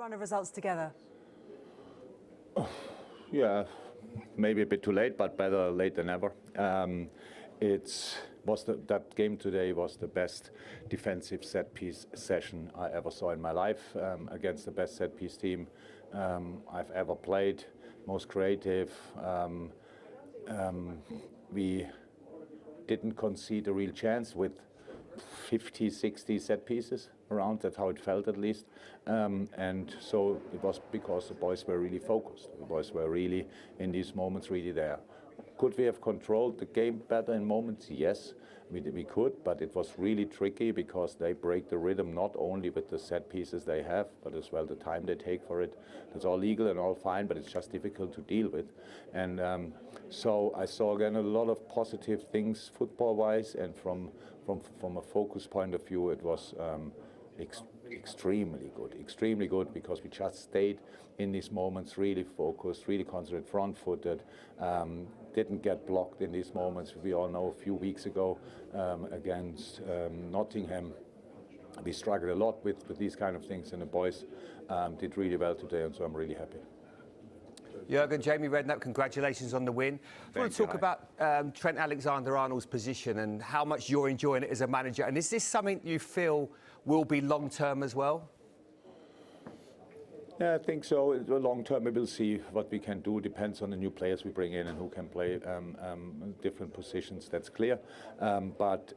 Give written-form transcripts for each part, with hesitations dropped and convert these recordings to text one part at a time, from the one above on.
run of results together? Yeah, maybe a bit too late, but better late than never. That game today was the best defensive set-piece session I ever saw in my life, against the best set-piece team I've ever played, most creative. We didn't concede a real chance with 50, 60 set pieces around. That's how it felt, at least. And so it was because the boys were really focused. The boys were really, in these moments, really there. Could we have controlled the game better in moments? Yes, we could, but it was really tricky because they break the rhythm not only with the set pieces they have, but as well the time they take for it. It's all legal and all fine, but it's just difficult to deal with. And so I saw again a lot of positive things football-wise, and from a focus point of view, it was extremely good, because we just stayed in these moments really focused, really concentrated, front-footed, didn't get blocked in these moments. We all know a few weeks ago against Nottingham, we struggled a lot with these kind of things, and the boys did really well today, and so I'm really happy. Jurgen, Jamie Redknapp, congratulations on the win. I want to talk about Trent Alexander-Arnold's position and how much you're enjoying it as a manager. And is this something you feel will be long-term as well? Yeah, I think so. Long-term, we will see what we can do. Depends on the new players we bring in and who can play different positions. That's clear. But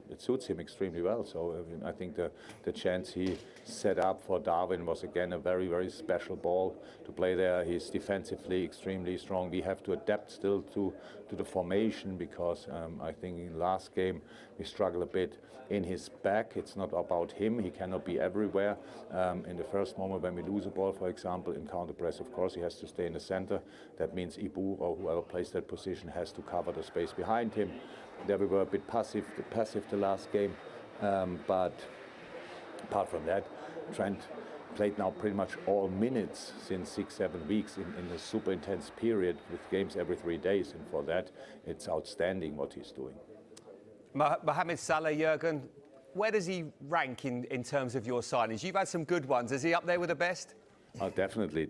it suits him extremely well. So I think the chance he set up for Darwin was again a very, very special ball to play there. He's defensively extremely strong. We have to adapt still to the formation, because I think in last game we struggle a bit in his back. It's not about him. He cannot be everywhere. In the first moment when we lose a ball, for example, in counter press, of course he has to stay in the center. That means Ibu or whoever plays that position has to cover the space behind him. There we were a bit passive the last game, but apart from that, Trent played now pretty much all minutes since 6-7 weeks in a super intense period with games every 3 days, and for that it's outstanding what he's doing. Mohamed Salah, Jurgen, where does he rank in terms of your signings? You've had some good ones. Is he up there with the best? Oh, definitely.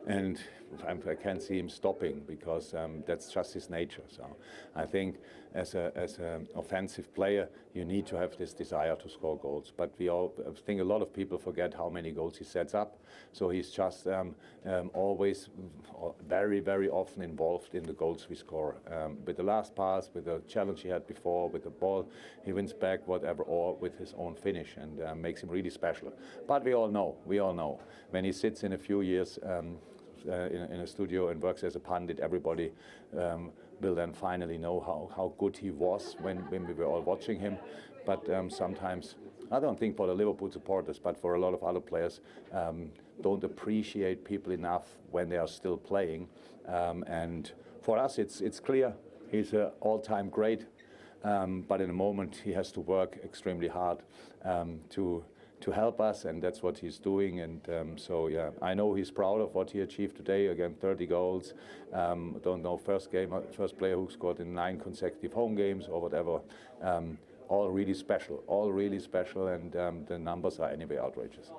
And I can't see him stopping, because that's just his nature. So I think as an offensive player, you need to have this desire to score goals. But I think a lot of people forget how many goals he sets up. So he's just always very, very often involved in the goals we score. With the last pass, with the challenge he had before, with the ball, he wins back, whatever, or with his own finish, and makes him really special. But we all know, when he sits in a few years in a studio and works as a pundit, everybody will then finally know how good he was when we were all watching him. But sometimes, I don't think for the Liverpool supporters, but for a lot of other players, don't appreciate people enough when they are still playing. And for us, it's clear he's an all-time great. But in a moment, he has to work extremely hard to help us, and that's what he's doing. And so, yeah, I know he's proud of what he achieved today. Again, 30 goals. Don't know, first player who scored in 9 consecutive home games or whatever. All really special, and the numbers are anyway outrageous.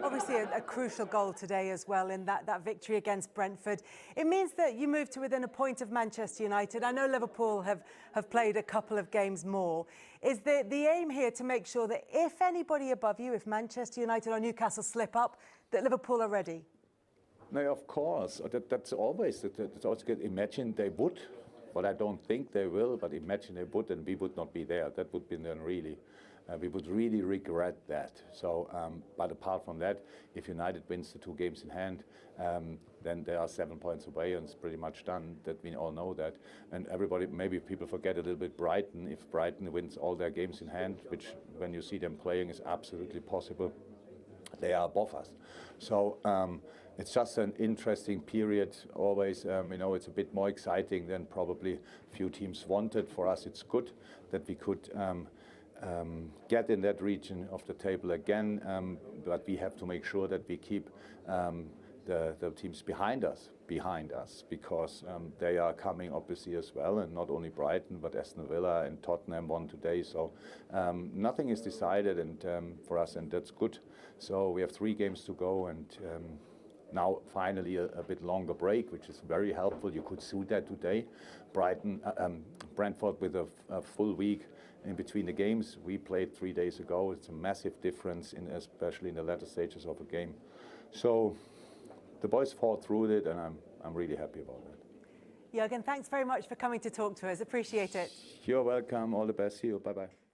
Obviously a crucial goal today as well in that victory against Brentford. It means that you move to within a point of Manchester United. I know Liverpool have played a couple of games more. Is the aim here to make sure that if anybody above you, if Manchester United or Newcastle slip up, that Liverpool are ready? No, of course. That's always good. Imagine they would. But I don't think they will, but imagine they would, and we would not be there. That would be then really, we would really regret that. So, but apart from that, if United wins the 2 games in hand, then they are 7 points away, and it's pretty much done. That we all know that. And everybody, maybe people forget a little bit Brighton. If Brighton wins all their games in hand, which when you see them playing is absolutely possible, they are above us. So it's just an interesting period always. It's a bit more exciting than probably a few teams wanted. For us, it's good that we could get in that region of the table again, but we have to make sure that we keep the teams behind us, because they are coming obviously as well, and not only Brighton but Aston Villa and Tottenham won today. So nothing is decided, and for us, and that's good. So we have 3 games to go, and now finally a bit longer break, which is very helpful. You could see that today. Brentford with a full week in between the games. We played 3 days ago. It's a massive difference, especially in the latter stages of a game. So the boys fought through it, and I'm really happy about that. Jurgen, thanks very much for coming to talk to us. Appreciate it. You're welcome. All the best. See you. Bye-bye.